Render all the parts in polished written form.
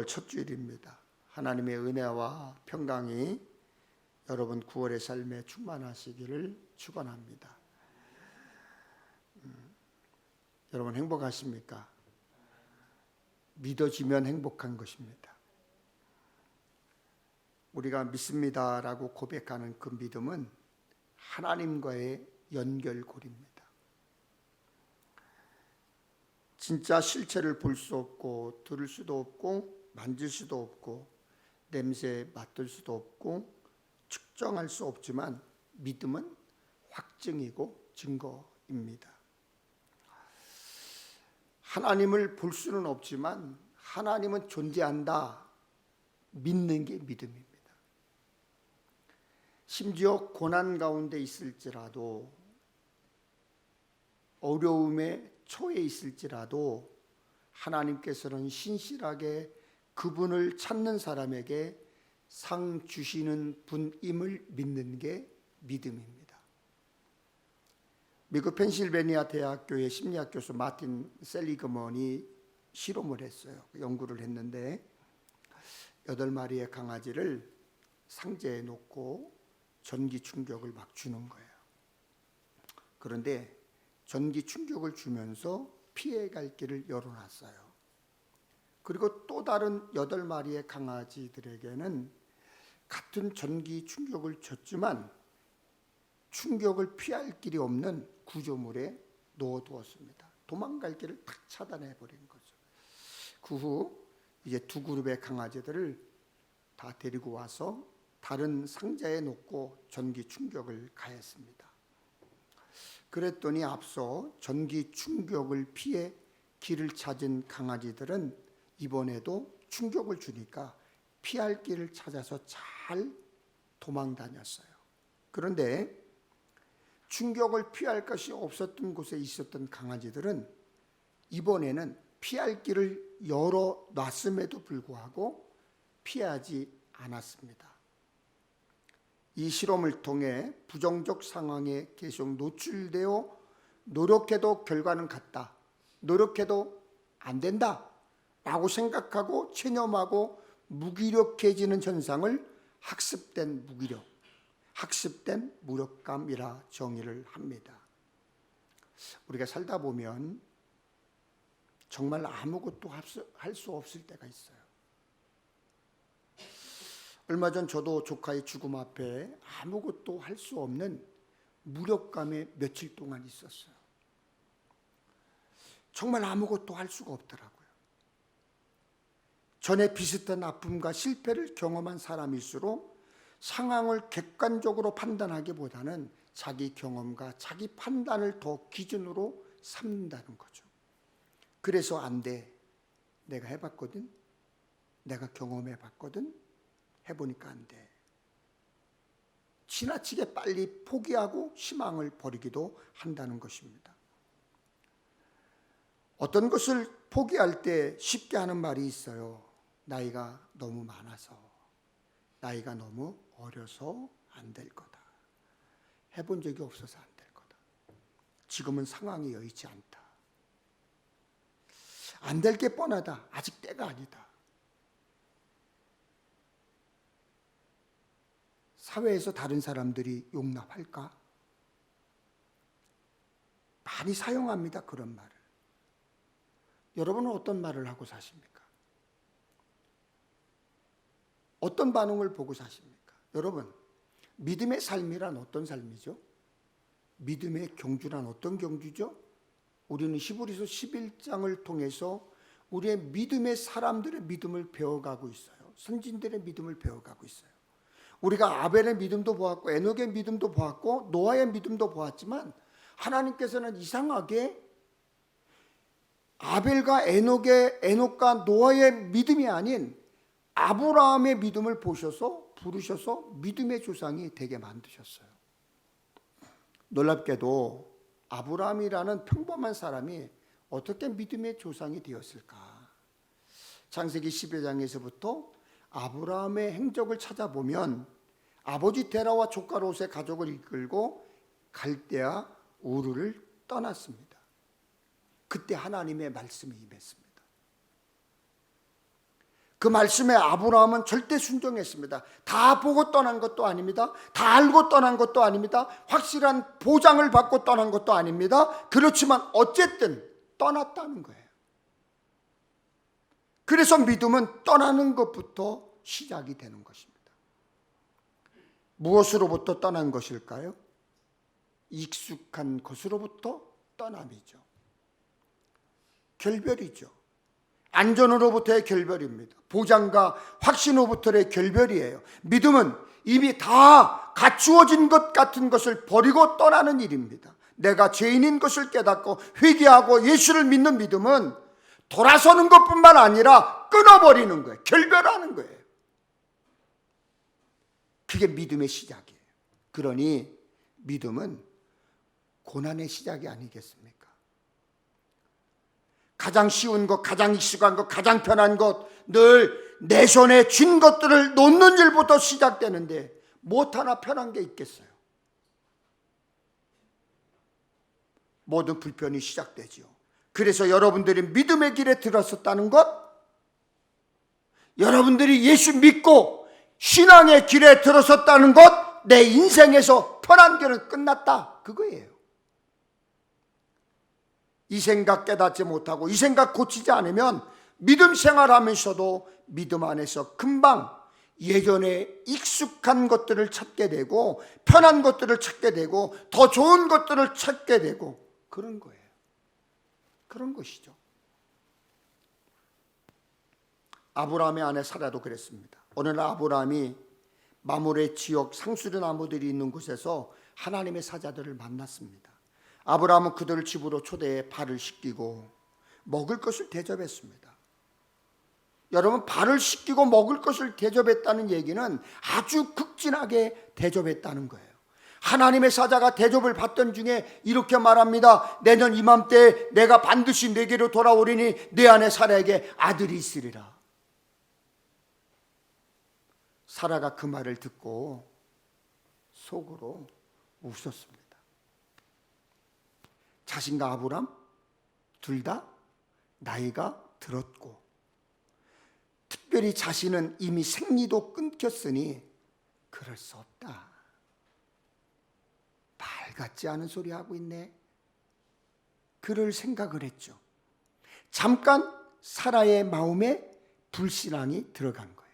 9월 첫 주일입니다. 하나님의 은혜와 평강이 여러분 9월의 삶에 충만하시기를 축원합니다. 여러분 행복하십니까? 믿어지면 행복한 것입니다. 우리가 믿습니다라고 고백하는 그 믿음은 하나님과의 연결고리입니다. 진짜 실체를 볼 수 없고 들을 수도 없고 만질 수도 없고 냄새 맡을 수도 없고 측정할 수 없지만 믿음은 확증이고 증거입니다. 하나님을 볼 수는 없지만 하나님은 존재한다 믿는 게 믿음입니다. 심지어 고난 가운데 있을지라도 어려움에 처해 있을지라도 하나님께서는 신실하게 그분을 찾는 사람에게 상 주시는 분임을 믿는 게 믿음입니다. 미국 펜실베니아 대학교의 심리학 교수 마틴 셀리그먼이 실험을 했어요. 연구를 했는데 8마리의 강아지를 상자에 놓고 전기 충격을 막 주는 거예요. 그런데 전기 충격을 주면서 피해갈 길을 열어놨어요. 그리고 또 다른 8마리의 강아지들에게는 같은 전기 충격을 줬지만 충격을 피할 길이 없는 구조물에 넣어두었습니다. 도망갈 길을 탁 차단해버린 거죠. 그 후 이제 두 그룹의 강아지들을 다 데리고 와서 다른 상자에 놓고 전기 충격을 가했습니다. 그랬더니 앞서 전기 충격을 피해 길을 찾은 강아지들은 이번에도 충격을 주니까 피할 길을 찾아서 잘 도망 다녔어요. 그런데 충격을 피할 것이 없었던 곳에 있었던 강아지들은 이번에는 피할 길을 열어놨음에도 불구하고 피하지 않았습니다. 이 실험을 통해 부정적 상황에 계속 노출되어 노력해도 결과는 같다, 노력해도 안 된다 라고 생각하고 체념하고 무기력해지는 현상을 학습된 무기력, 학습된 무력감이라 정의를 합니다. 우리가 살다 보면 정말 아무것도 할 수 없을 때가 있어요. 얼마 전 저도 조카의 죽음 앞에 아무것도 할 수 없는 무력감에 며칠 동안 있었어요. 정말 아무것도 할 수가 없더라고요. 전에 비슷한 아픔과 실패를 경험한 사람일수록 상황을 객관적으로 판단하기보다는 자기 경험과 자기 판단을 더 기준으로 삼는다는 거죠. 그래서 안 돼. 내가 해봤거든. 내가 경험해봤거든. 해보니까 안 돼. 지나치게 빨리 포기하고 희망을 버리기도 한다는 것입니다. 어떤 것을 포기할 때 쉽게 하는 말이 있어요. 나이가 너무 많아서, 나이가 너무 어려서 안 될 거다. 해본 적이 없어서 안 될 거다. 지금은 상황이 여의치 않다. 안 될 게 뻔하다. 아직 때가 아니다. 사회에서 다른 사람들이 용납할까? 많이 사용합니다. 그런 말을. 여러분은 어떤 말을 하고 사십니까? 어떤 반응을 보고 사십니까? 여러분, 믿음의 삶이란 어떤 삶이죠? 믿음의 경주란 어떤 경주죠? 우리는 히브리서 11장을 통해서 우리의 믿음의 사람들의 믿음을 배워가고 있어요. 선진들의 믿음을 배워가고 있어요. 우리가 아벨의 믿음도 보았고 에녹의 믿음도 보았고 노아의 믿음도 보았지만 하나님께서는 이상하게 아벨과 에녹과 노아의 믿음이 아닌 아브라함의 믿음을 보셔서 부르셔서 믿음의 조상이 되게 만드셨어요. 놀랍게도 아브라함이라는 평범한 사람이 어떻게 믿음의 조상이 되었을까? 창세기 12장에서부터 아브라함의 행적을 찾아보면 아버지 데라와 조카 롯의 가족을 이끌고 갈대아 우르를 떠났습니다. 그때 하나님의 말씀이 임했습니다. 그 말씀에 아브라함은 절대 순종했습니다. 다 보고 떠난 것도 아닙니다. 다 알고 떠난 것도 아닙니다. 확실한 보장을 받고 떠난 것도 아닙니다. 그렇지만 어쨌든 떠났다는 거예요. 그래서 믿음은 떠나는 것부터 시작이 되는 것입니다. 무엇으로부터 떠난 것일까요? 익숙한 것으로부터 떠남이죠. 결별이죠. 안전으로부터의 결별입니다. 보장과 확신으로부터의 결별이에요. 믿음은 이미 다 갖추어진 것 같은 것을 버리고 떠나는 일입니다. 내가 죄인인 것을 깨닫고 회개하고 예수를 믿는 믿음은 돌아서는 것뿐만 아니라 끊어버리는 거예요. 결별하는 거예요. 그게 믿음의 시작이에요. 그러니 믿음은 고난의 시작이 아니겠습니까? 가장 쉬운 것, 가장 익숙한 것, 가장 편한 것, 늘 내 손에 쥔 것들을 놓는 일부터 시작되는데 못 하나 편한 게 있겠어요? 모든 불편이 시작되죠. 그래서 여러분들이 믿음의 길에 들었었다는 것, 여러분들이 예수 믿고 신앙의 길에 들어섰다는 것, 내 인생에서 편한 길은 끝났다, 그거예요. 이 생각 깨닫지 못하고 이 생각 고치지 않으면 믿음 생활하면서도 믿음 안에서 금방 예전에 익숙한 것들을 찾게 되고 편한 것들을 찾게 되고 더 좋은 것들을 찾게 되고 그런 거예요. 그런 것이죠. 아브라함의 아내 사라도 그랬습니다. 어느 날 아브라함이 마므레 지역 상수리 나무들이 있는 곳에서 하나님의 사자들을 만났습니다. 아브라함은 그들을 집으로 초대해 발을 씻기고 먹을 것을 대접했습니다. 여러분, 발을 씻기고 먹을 것을 대접했다는 얘기는 아주 극진하게 대접했다는 거예요. 하나님의 사자가 대접을 받던 중에 이렇게 말합니다. 내년 이맘때 내가 반드시 내게로 돌아오리니 내 아내 사라에게 아들이 있으리라. 사라가 그 말을 듣고 속으로 웃었습니다. 자신과 아브람 둘 다 나이가 들었고 특별히 자신은 이미 생리도 끊겼으니 그럴 수 없다. 말 같지 않은 소리 하고 있네. 그럴 생각을 했죠. 잠깐 사라의 마음에 불신앙이 들어간 거예요.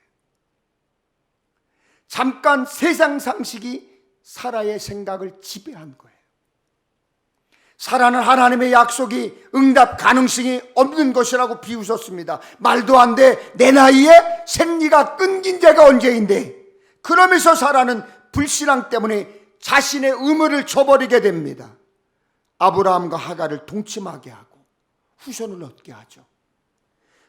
잠깐 세상 상식이 사라의 생각을 지배한 거예요. 사라는 하나님의 약속이 응답 가능성이 없는 것이라고 비웃었습니다. 말도 안 돼. 내 나이에 생리가 끊긴 지가 언제인데. 그러면서 사라는 불신앙 때문에 자신의 의무를 저버리게 됩니다. 아브라함과 하갈을 동침하게 하고 후손을 얻게 하죠.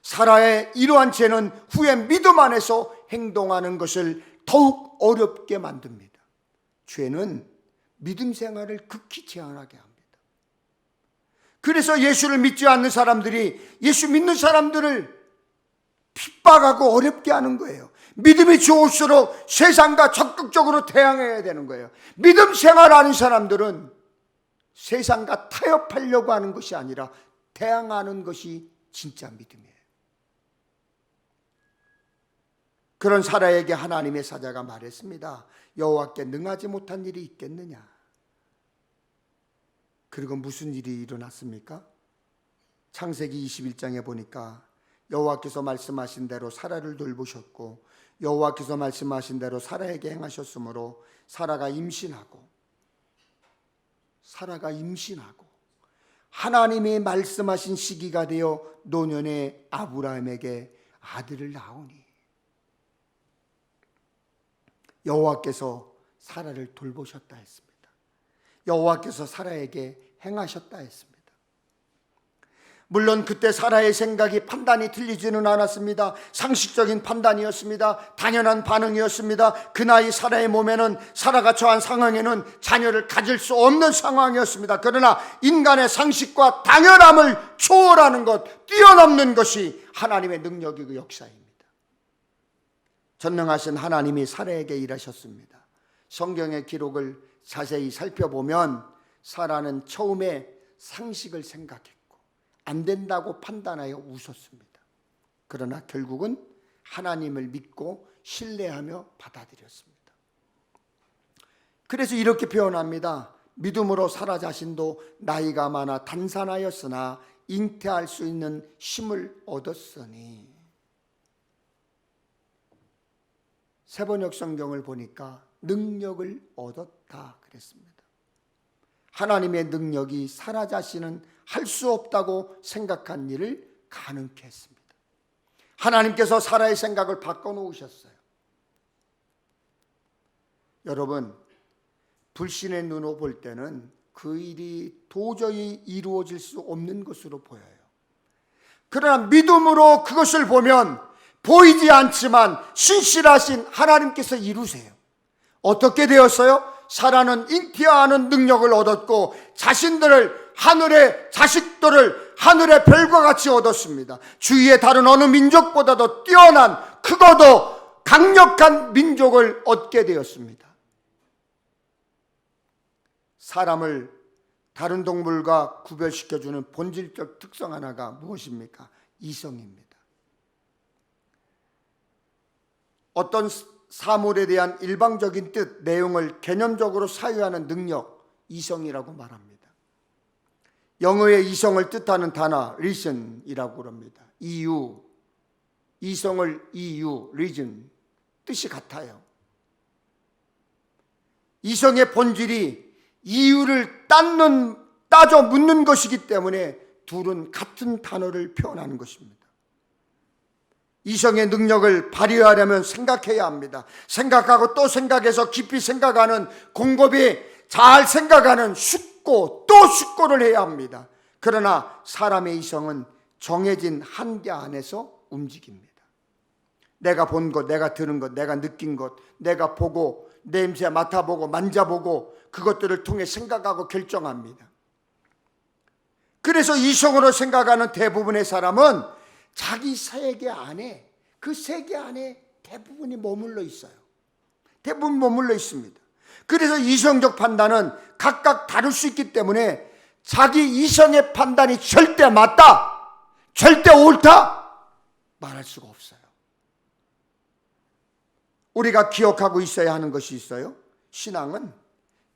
사라의 이러한 죄는 후에 믿음 안에서 행동하는 것을 더욱 어렵게 만듭니다. 죄는 믿음 생활을 극히 제한하게 합니다. 그래서 예수를 믿지 않는 사람들이 예수 믿는 사람들을 핍박하고 어렵게 하는 거예요. 믿음이 좋을수록 세상과 적극적으로 대항해야 되는 거예요. 믿음 생활하는 사람들은 세상과 타협하려고 하는 것이 아니라 대항하는 것이 진짜 믿음이에요. 그런 사라에게 하나님의 사자가 말했습니다. 여호와께 능하지 못한 일이 있겠느냐? 그리고 무슨 일이 일어났습니까? 창세기 21장에 보니까 여호와께서 말씀하신 대로 사라를 돌보셨고 여호와께서 말씀하신 대로 사라에게 행하셨으므로 사라가 임신하고 하나님이 말씀하신 시기가 되어 노년에 아브라함에게 아들을 낳으니 여호와께서 사라를 돌보셨다 했습니다. 여호와께서 사라에게 행하셨다 했습니다. 물론 그때 사라의 생각이 판단이 틀리지는 않았습니다. 상식적인 판단이었습니다. 당연한 반응이었습니다. 그 나이 사라의 몸에는 사라가 처한 상황에는 자녀를 가질 수 없는 상황이었습니다. 그러나 인간의 상식과 당연함을 초월하는 것, 뛰어넘는 것이 하나님의 능력이고 역사입니다. 전능하신 하나님이 사라에게 일하셨습니다. 성경의 기록을 자세히 살펴보면 사라는 처음에 상식을 생각했고 안 된다고 판단하여 웃었습니다. 그러나 결국은 하나님을 믿고 신뢰하며 받아들였습니다. 그래서 이렇게 표현합니다. 믿음으로 사라 자신도 나이가 많아 단산하였으나 잉태할 수 있는 힘을 얻었으니. 세번역 성경을 보니까 능력을 얻었다 그랬습니다. 하나님의 능력이 사라 자신은 할 수 없다고 생각한 일을 가능케 했습니다. 하나님께서 사라의 생각을 바꿔놓으셨어요. 여러분, 불신의 눈으로 볼 때는 그 일이 도저히 이루어질 수 없는 것으로 보여요. 그러나 믿음으로 그것을 보면 보이지 않지만 신실하신 하나님께서 이루세요. 어떻게 되었어요? 사라는 잉태하는 능력을 얻었고 자식들을 하늘의 별과 같이 얻었습니다. 주위의 다른 어느 민족보다도 뛰어난 크고도 강력한 민족을 얻게 되었습니다. 사람을 다른 동물과 구별시켜주는 본질적 특성 하나가 무엇입니까? 이성입니다. 어떤 사물에 대한 일방적인 뜻, 내용을 개념적으로 사유하는 능력, 이성이라고 말합니다. 영어의 이성을 뜻하는 단어 reason이라고 그럽니다. 이유, 이성을 이유, reason, 뜻이 같아요. 이성의 본질이 이유를 따져 묻는 것이기 때문에 둘은 같은 단어를 표현하는 것입니다. 이성의 능력을 발휘하려면 생각해야 합니다. 생각하고 또 생각해서 깊이 생각하는, 곰곰이 잘 생각하는 숙고 또 숙고를 해야 합니다. 그러나 사람의 이성은 정해진 한계 안에서 움직입니다. 내가 본 것, 내가 들은 것, 내가 느낀 것, 내가 보고 냄새 맡아보고 만져보고 그것들을 통해 생각하고 결정합니다. 그래서 이성으로 생각하는 대부분의 사람은 자기 세계 안에, 그 세계 안에 대부분이 머물러 있어요. 대부분 머물러 있습니다. 그래서 이성적 판단은 각각 다를 수 있기 때문에 자기 이성의 판단이 절대 맞다, 절대 옳다 말할 수가 없어요. 우리가 기억하고 있어야 하는 것이 있어요. 신앙은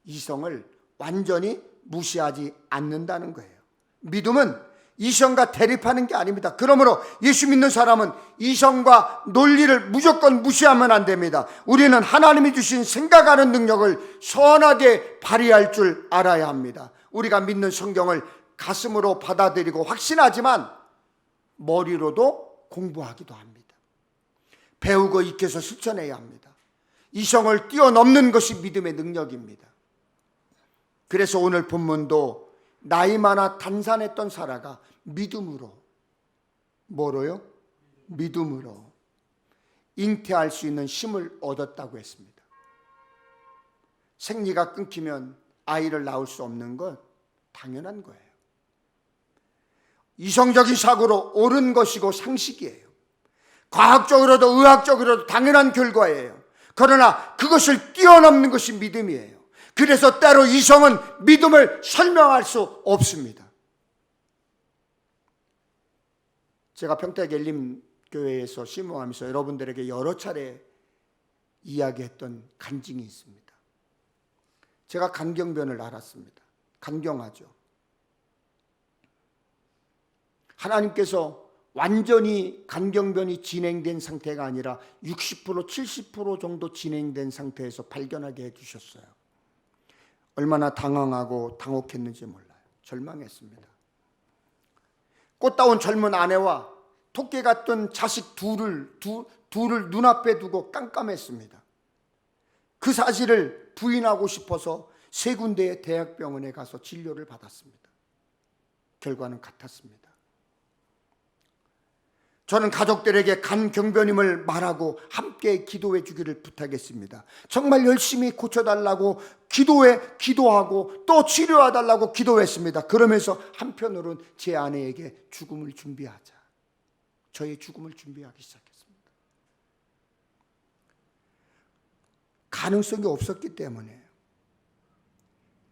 이성을 완전히 무시하지 않는다는 거예요. 믿음은 이성과 대립하는 게 아닙니다. 그러므로 예수 믿는 사람은 이성과 논리를 무조건 무시하면 안 됩니다. 우리는 하나님이 주신 생각하는 능력을 선하게 발휘할 줄 알아야 합니다. 우리가 믿는 성경을 가슴으로 받아들이고 확신하지만 머리로도 공부하기도 합니다. 배우고 익혀서 실천해야 합니다. 이성을 뛰어넘는 것이 믿음의 능력입니다. 그래서 오늘 본문도 나이 많아 단산했던 사라가 믿음으로, 뭐로요? 믿음으로 잉태할 수 있는 힘을 얻었다고 했습니다. 생리가 끊기면 아이를 낳을 수 없는 건 당연한 거예요. 이성적인 사고로 옳은 것이고 상식이에요. 과학적으로도 의학적으로도 당연한 결과예요. 그러나 그것을 뛰어넘는 것이 믿음이에요. 그래서 때로 이성은 믿음을 설명할 수 없습니다. 제가 평택 엘림교회에서 심호하면서 여러분들에게 여러 차례 이야기했던 간증이 있습니다. 제가 간경변을 앓았습니다. 간경하죠. 하나님께서 완전히 간경변이 진행된 상태가 아니라 60% 70% 정도 진행된 상태에서 발견하게 해주셨어요. 얼마나 당황하고 당혹했는지 몰라요. 절망했습니다. 꽃다운 젊은 아내와 토끼 같은 자식 둘을 눈앞에 두고 깜깜했습니다. 그 사실을 부인하고 싶어서 세 군데의 대학병원에 가서 진료를 받았습니다. 결과는 같았습니다. 저는 가족들에게 간경변임을 말하고 함께 기도해 주기를 부탁했습니다. 정말 열심히 고쳐달라고 기도하고 또 치료해달라고 기도했습니다. 그러면서 한편으로는 제 아내에게 죽음을 준비하자, 저의 죽음을 준비하기 시작했습니다. 가능성이 없었기 때문에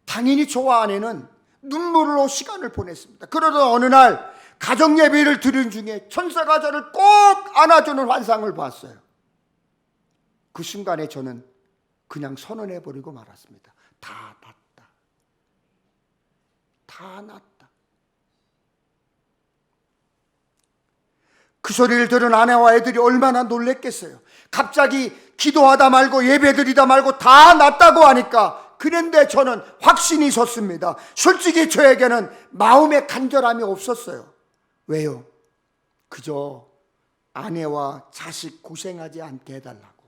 당연히 저와 아내는 눈물로 시간을 보냈습니다. 그러던 어느 날 가정 예배를 드린 중에 천사가 저를 꼭 안아주는 환상을 봤어요. 그 순간에 저는 그냥 선언해버리고 말았습니다. 다 낫다. 다 낫다. 그 소리를 들은 아내와 애들이 얼마나 놀랬겠어요. 갑자기 기도하다 말고 예배드리다 말고 다 낫다고 하니까, 그런데 저는 확신이 섰습니다. 솔직히 저에게는 마음의 간절함이 없었어요. 왜요? 그저 아내와 자식 고생하지 않게 해달라고,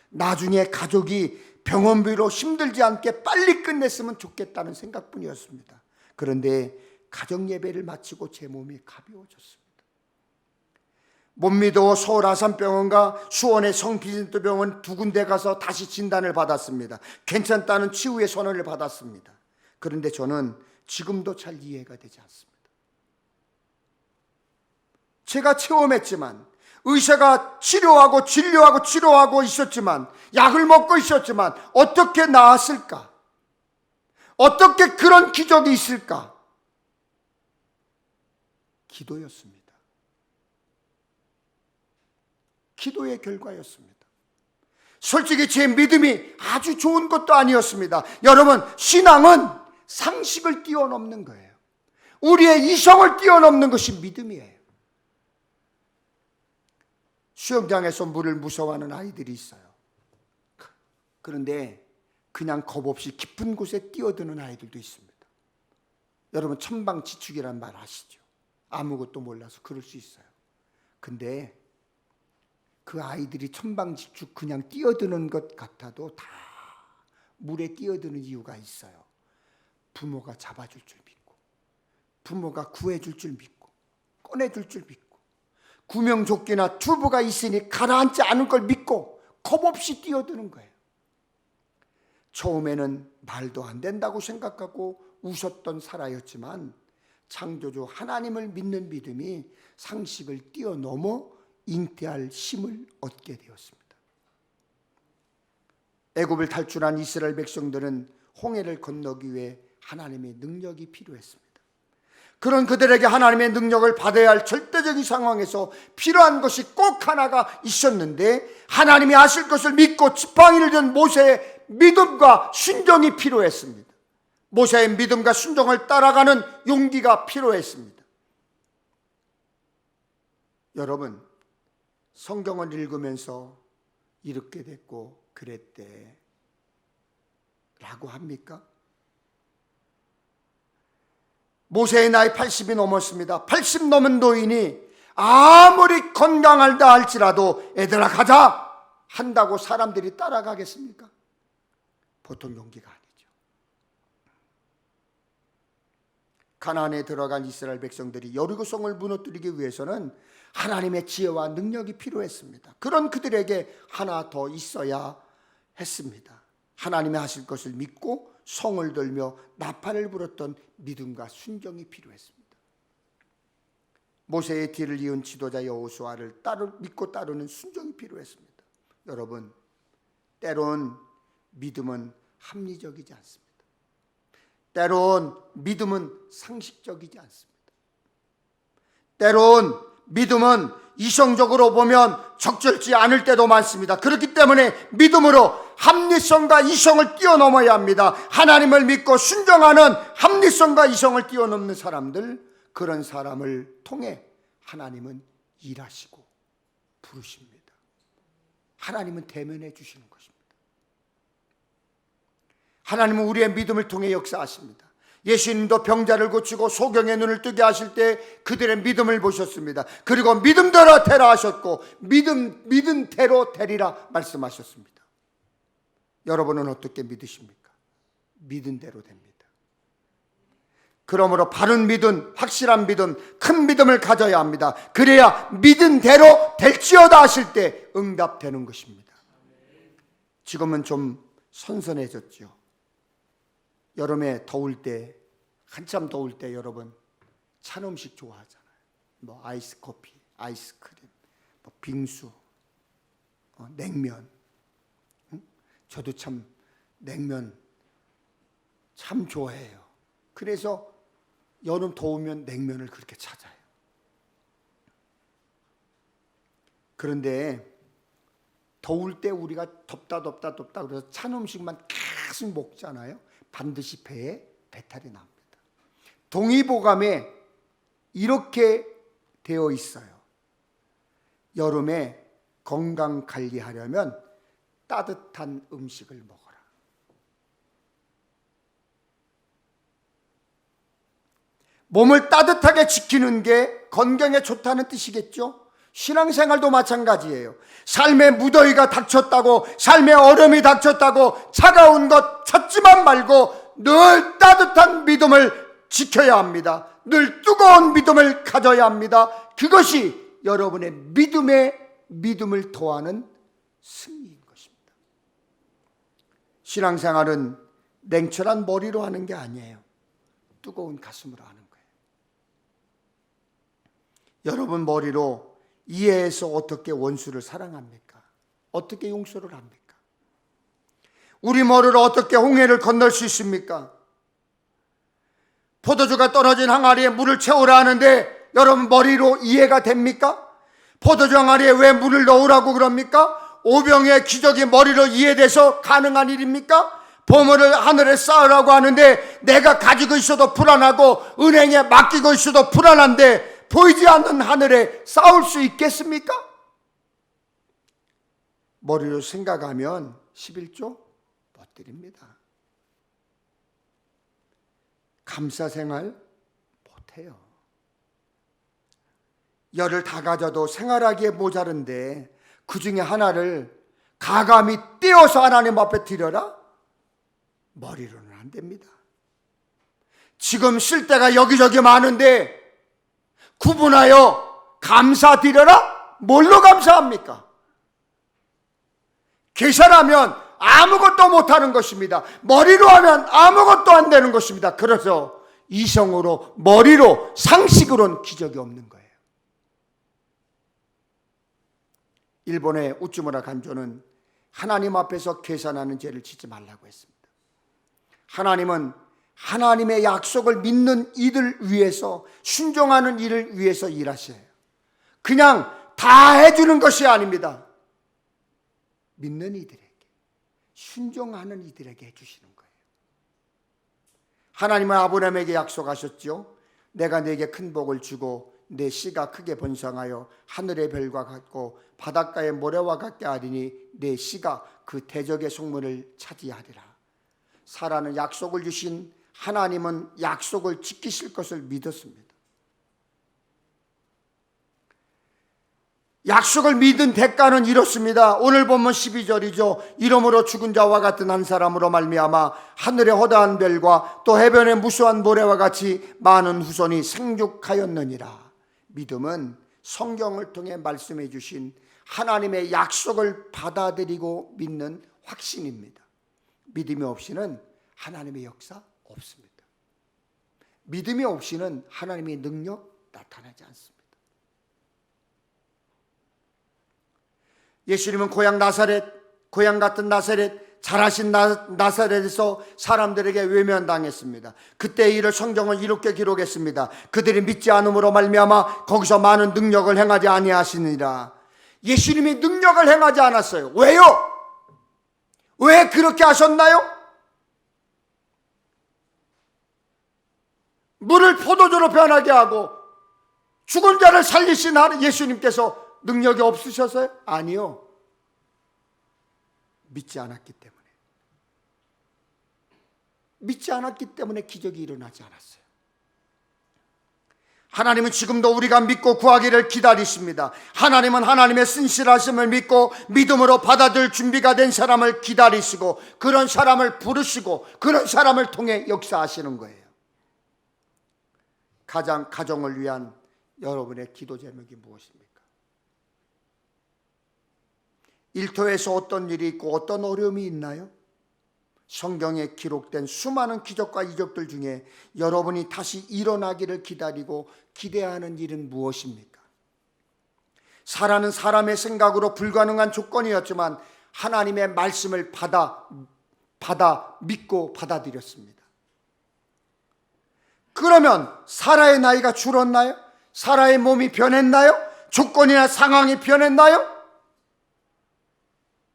나중에 가족이 병원비로 힘들지 않게 빨리 끝냈으면 좋겠다는 생각뿐이었습니다. 그런데 가정 예배를 마치고 제 몸이 가벼워졌습니다. 못 믿어 서울 아산병원과 수원의 성비진도병원 두 군데 가서 다시 진단을 받았습니다. 괜찮다는 치유의 선언을 받았습니다. 그런데 저는 지금도 잘 이해가 되지 않습니다. 제가 체험했지만, 의사가 치료하고 진료하고 치료하고 있었지만, 약을 먹고 있었지만 어떻게 나았을까? 어떻게 그런 기적이 있을까? 기도였습니다. 기도의 결과였습니다. 솔직히 제 믿음이 아주 좋은 것도 아니었습니다. 여러분, 신앙은 상식을 뛰어넘는 거예요. 우리의 이성을 뛰어넘는 것이 믿음이에요. 수영장에서 물을 무서워하는 아이들이 있어요. 그런데 그냥 겁 없이 깊은 곳에 뛰어드는 아이들도 있습니다. 여러분, 천방지축이란 말 아시죠? 아무것도 몰라서 그럴 수 있어요. 근데 그 아이들이 천방지축 그냥 뛰어드는 것 같아도 다 물에 뛰어드는 이유가 있어요. 부모가 잡아줄 줄 믿고, 부모가 구해줄 줄 믿고, 꺼내줄 줄 믿고, 구명조끼나 튜브가 있으니 가라앉지 않을 걸 믿고 겁없이 뛰어드는 거예요. 처음에는 말도 안 된다고 생각하고 웃었던 사라였지만, 창조주 하나님을 믿는 믿음이 상식을 뛰어넘어 잉태할 힘을 얻게 되었습니다. 애굽을 탈출한 이스라엘 백성들은 홍해를 건너기 위해 하나님의 능력이 필요했습니다. 그런 그들에게 하나님의 능력을 받아야 할 절대적인 상황에서 필요한 것이 꼭 하나가 있었는데, 하나님이 하실 것을 믿고 지팡이를 든 모세의 믿음과 순종이 필요했습니다. 모세의 믿음과 순종을 따라가는 용기가 필요했습니다. 여러분, 성경을 읽으면서 이렇게 됐고 그랬대 라고 합니까? 모세의 나이 80이 넘었습니다. 80 넘은 노인이 아무리 건강하다 할지라도 애들아 가자 한다고 사람들이 따라가겠습니까? 보통 용기가 아니죠. 가나안에 들어간 이스라엘 백성들이 여리고성을 무너뜨리기 위해서는 하나님의 지혜와 능력이 필요했습니다. 그런 그들에게 하나 더 있어야 했습니다. 하나님이 하실 것을 믿고 성을 들며 나팔을 불었던 믿음과 순종이 필요했습니다. 모세의 뒤를 이은 지도자 여호수아를 믿고 따르는 순종이 필요했습니다. 여러분, 때론 믿음은 합리적이지 않습니다. 때론 믿음은 상식적이지 않습니다. 때론 믿음은 이성적으로 보면 적절치 않을 때도 많습니다. 그렇기 때문에 믿음으로 합리성과 이성을 뛰어넘어야 합니다. 하나님을 믿고 순종하는 합리성과 이성을 뛰어넘는 사람들, 그런 사람을 통해 하나님은 일하시고 부르십니다. 하나님은 대면해 주시는 것입니다. 하나님은 우리의 믿음을 통해 역사하십니다. 예수님도 병자를 고치고 소경의 눈을 뜨게 하실 때 그들의 믿음을 보셨습니다. 그리고 믿음대로 되라 하셨고 믿음대로 되리라 말씀하셨습니다. 여러분은 어떻게 믿으십니까? 믿은 대로 됩니다. 그러므로 바른 믿음, 확실한 믿음, 큰 믿음을 가져야 합니다. 그래야 믿은 대로 될지어다 하실 때 응답되는 것입니다. 지금은 좀 선선해졌죠. 여름에 더울 때, 한참 더울 때 여러분 찬 음식 좋아하잖아요. 뭐 아이스 커피, 아이스크림, 뭐 빙수, 냉면. 저도 참 냉면 참 좋아해요. 그래서 여름 더우면 냉면을 그렇게 찾아요. 그런데 더울 때 우리가 덥다 그래서 찬 음식만 계속 먹잖아요. 반드시 배에 배탈이 납니다. 동의보감에 이렇게 되어 있어요. 여름에 건강 관리하려면 따뜻한 음식을 먹어라. 몸을 따뜻하게 지키는 게 건강에 좋다는 뜻이겠죠? 신앙생활도 마찬가지예요. 삶의 무더위가 닥쳤다고, 삶의 얼음이 닥쳤다고 차가운 것 찾지만 말고 늘 따뜻한 믿음을 지켜야 합니다. 늘 뜨거운 믿음을 가져야 합니다. 그것이 여러분의 믿음을 더하는 승리인 것입니다. 신앙생활은 냉철한 머리로 하는 게 아니에요. 뜨거운 가슴으로 하는 거예요. 여러분 머리로 이해해서 어떻게 원수를 사랑합니까? 어떻게 용서를 합니까? 우리 머리로 어떻게 홍해를 건널 수 있습니까? 포도주가 떨어진 항아리에 물을 채우라 하는데 여러분 머리로 이해가 됩니까? 포도주 항아리에 왜 물을 넣으라고 그럽니까? 오병의 기적이 머리로 이해돼서 가능한 일입니까? 보물을 하늘에 쌓으라고 하는데 내가 가지고 있어도 불안하고 은행에 맡기고 있어도 불안한데 보이지 않는 하늘에 쌓을 수 있겠습니까? 머리로 생각하면 11조 못 드립니다. 감사생활 못해요. 열을 다 가져도 생활하기에 모자른데 그 중에 하나를 가감히 떼어서 하나님 앞에 드려라? 머리로는 안 됩니다. 지금 쓸 데가 여기저기 많은데 구분하여 감사드려라? 뭘로 감사합니까? 계산하면 아무것도 못하는 것입니다. 머리로 하면 아무것도 안 되는 것입니다. 그래서 이성으로 머리로 상식으로는 기적이 없는 거예요. 일본의 우츠무라 간조는 하나님 앞에서 계산하는 죄를 짓지 말라고 했습니다. 하나님은 하나님의 약속을 믿는 이들 위해서, 순종하는 이를 위해서 일하셔요. 그냥 다 해주는 것이 아닙니다. 믿는 이들에게, 순종하는 이들에게 해주시는 거예요. 하나님은 아브라함에게 약속하셨죠. 내가 네게 큰 복을 주고 내 씨가 크게 번성하여 하늘의 별과 같고 바닷가의 모래와 같게 하리니 내 씨가 그 대적의 성문을 차지하리라. 사라는 약속을 주신 하나님은 약속을 지키실 것을 믿었습니다. 약속을 믿은 대가는 이렇습니다. 오늘 본문 12절이죠. 이러므로 죽은 자와 같은 한 사람으로 말미암아 하늘의 허다한 별과 또 해변의 무수한 모래와 같이 많은 후손이 생육하였느니라. 믿음은 성경을 통해 말씀해 주신 하나님의 약속을 받아들이고 믿는 확신입니다. 믿음이 없이는 하나님의 역사 없습니다. 믿음이 없이는 하나님의 능력 나타나지 않습니다. 예수님은 고향 같은 나사렛, 잘하신 나사렛에서 사람들에게 외면당했습니다. 그때 일을 성경은 이렇게 기록했습니다. 그들이 믿지 않음으로 말미암아 거기서 많은 능력을 행하지 아니하시니라. 예수님이 능력을 행하지 않았어요. 왜요? 왜 그렇게 하셨나요? 물을 포도주로 변하게 하고 죽은 자를 살리신 예수님께서 능력이 없으셔서요? 아니요. 믿지 않았기 때문에. 믿지 않았기 때문에 기적이 일어나지 않았어요. 하나님은 지금도 우리가 믿고 구하기를 기다리십니다. 하나님은 하나님의 신실하심을 믿고 믿음으로 받아들 준비가 된 사람을 기다리시고 그런 사람을 부르시고 그런 사람을 통해 역사하시는 거예요. 가정을 위한 여러분의 기도 제목이 무엇입니까? 일터에서 어떤 일이 있고 어떤 어려움이 있나요? 성경에 기록된 수많은 기적과 이적들 중에 여러분이 다시 일어나기를 기다리고 기대하는 일은 무엇입니까? 사라는 사람의 생각으로 불가능한 조건이었지만 하나님의 말씀을 받아 믿고 받아들였습니다. 그러면 사라의 나이가 줄었나요? 사라의 몸이 변했나요? 조건이나 상황이 변했나요?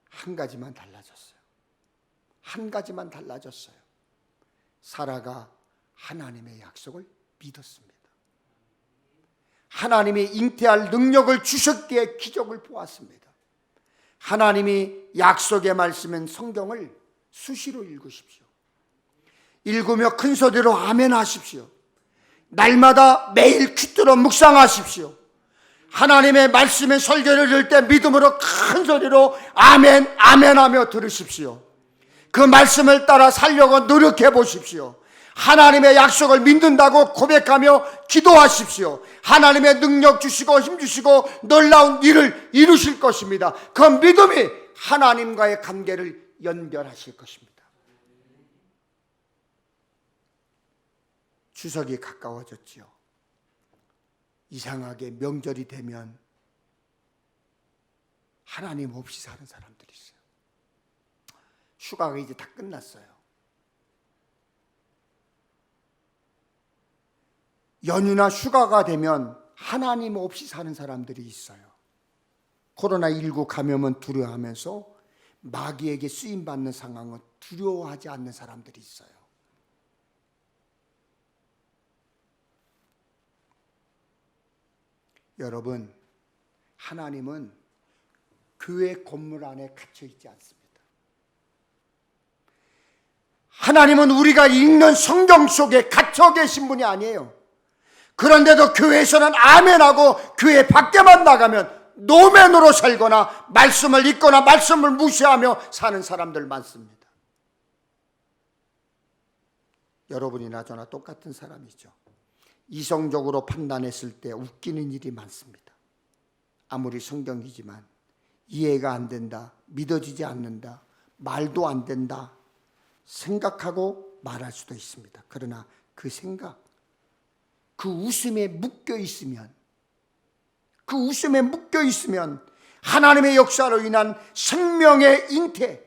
한 가지만 달라졌어요. 한 가지만 달라졌어요. 사라가 하나님의 약속을 믿었습니다. 하나님이 잉태할 능력을 주셨기에 기적을 보았습니다. 하나님이 약속의 말씀인 성경을 수시로 읽으십시오. 읽으며 큰 소리로 아멘 하십시오. 날마다 매일 귀뚫어 묵상하십시오. 하나님의 말씀의 설교를 들을 때 믿음으로 큰 소리로 아멘 아멘 하며 들으십시오. 그 말씀을 따라 살려고 노력해 보십시오. 하나님의 약속을 믿는다고 고백하며 기도하십시오. 하나님의 능력 주시고 힘 주시고 놀라운 일을 이루실 것입니다. 그 믿음이 하나님과의 관계를 연결하실 것입니다. 추석이 가까워졌지요. 이상하게 명절이 되면 하나님 없이 사는 사람들이 있어요. 휴가가 이제 다 끝났어요. 연휴나 휴가가 되면 하나님 없이 사는 사람들이 있어요. 코로나19 감염은 두려워하면서 마귀에게 쓰임받는 상황은 두려워하지 않는 사람들이 있어요. 여러분, 하나님은 교회 건물 안에 갇혀 있지 않습니다. 하나님은 우리가 읽는 성경 속에 갇혀 계신 분이 아니에요. 그런데도 교회에서는 아멘하고 교회 밖에만 나가면 노맨으로 살거나 말씀을 읽거나 말씀을 무시하며 사는 사람들 많습니다. 여러분이나 저나 똑같은 사람이죠. 이성적으로 판단했을 때 웃기는 일이 많습니다. 아무리 성경이지만 이해가 안 된다, 믿어지지 않는다, 말도 안 된다 생각하고 말할 수도 있습니다. 그러나 그 생각, 그 웃음에 묶여 있으면 하나님의 역사로 인한 생명의 잉태,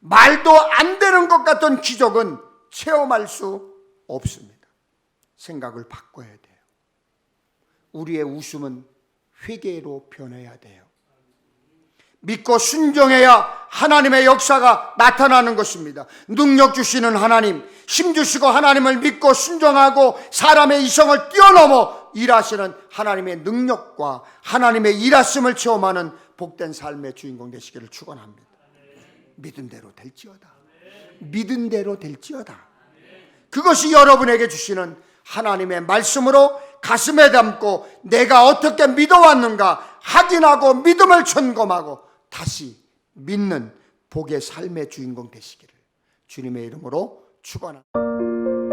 말도 안 되는 것 같은 기적은 체험할 수 없습니다. 생각을 바꿔야 돼요. 우리의 웃음은 회개로 변해야 돼요. 믿고 순종해야 하나님의 역사가 나타나는 것입니다. 능력 주시는 하나님, 힘 주시고 하나님을 믿고 순종하고 사람의 이성을 뛰어넘어 일하시는 하나님의 능력과 하나님의 일하심을 체험하는 복된 삶의 주인공 되시기를 축원합니다. 믿은 대로 될지어다. 믿은 대로 될지어다. 그것이 여러분에게 주시는 하나님의 말씀으로 가슴에 담고 내가 어떻게 믿어왔는가 확인하고 믿음을 점검하고 다시 믿는 복의 삶의 주인공 되시기를 주님의 이름으로 축원합니다.